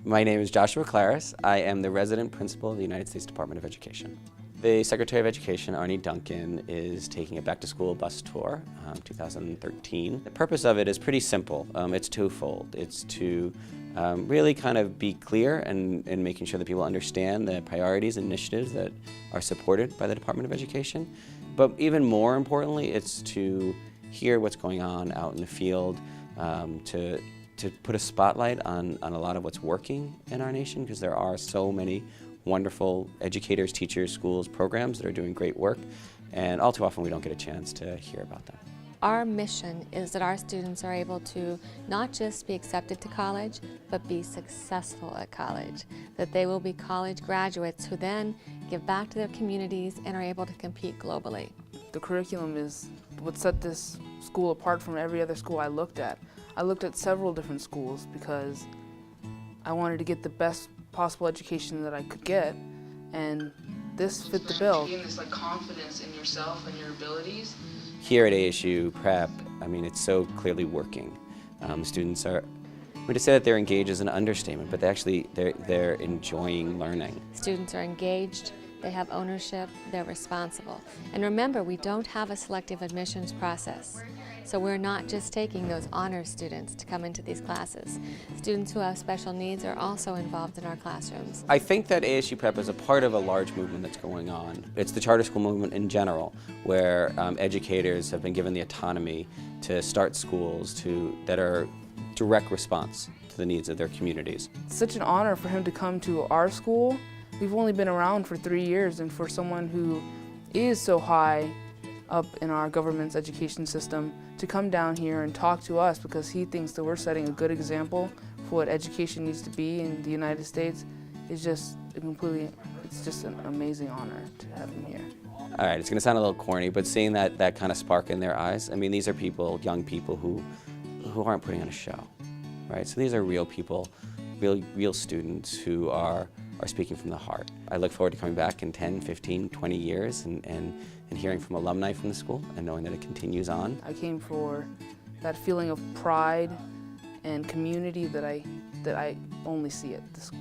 My name is Joshua Klaris. I am the resident principal of the United States Department of Education. The Secretary of Education, Arnie Duncan, is taking a back-to-school bus tour, 2013. The purpose of it is pretty simple. It's twofold. It's to really kind of be clear and making sure that people understand the priorities and initiatives that are supported by the Department of Education. But even more importantly, it's to hear what's going on out in the field, to put a spotlight on a lot of what's working in our nation, because there are so many wonderful educators, teachers, schools, programs that are doing great work, and all too often we don't get a chance to hear about them. Our mission is that our students are able to not just be accepted to college, but be successful at college. That they will be college graduates who then give back to their communities and are able to compete globally. The curriculum is what set this school apart from every other school I looked at. I looked at several different schools because I wanted to get the best possible education that I could get, and this fit the bill. Getting this confidence in yourself and your abilities. Here at ASU Prep, I mean, it's so clearly working. Students are, to say that they're engaged is an understatement, but they're enjoying learning. Students are engaged, they have ownership, they're responsible. And remember, we don't have a selective admissions process. So we're not just taking those honors students to come into these classes. Students who have special needs are also involved in our classrooms. I think that ASU Prep is a part of a large movement that's going on. It's the charter school movement in general, where educators have been given the autonomy to start schools that are direct response to the needs of their communities. It's such an honor for him to come to our school. We've only been around for 3 years, and for someone who is so high up in our government's education system to come down here and talk to us because he thinks that we're setting a good example for what education needs to be in the United States is just it's just an amazing honor to have him here. All right, it's going to sound a little corny, but seeing that kind of spark in their eyes, I mean, these are people, young people who aren't putting on a show, right? So these are real people, real students who are speaking from the heart. I look forward to coming back in 10, 15, 20 years and hearing from alumni from the school and knowing that it continues on. I came for that feeling of pride and community that I only see at the school.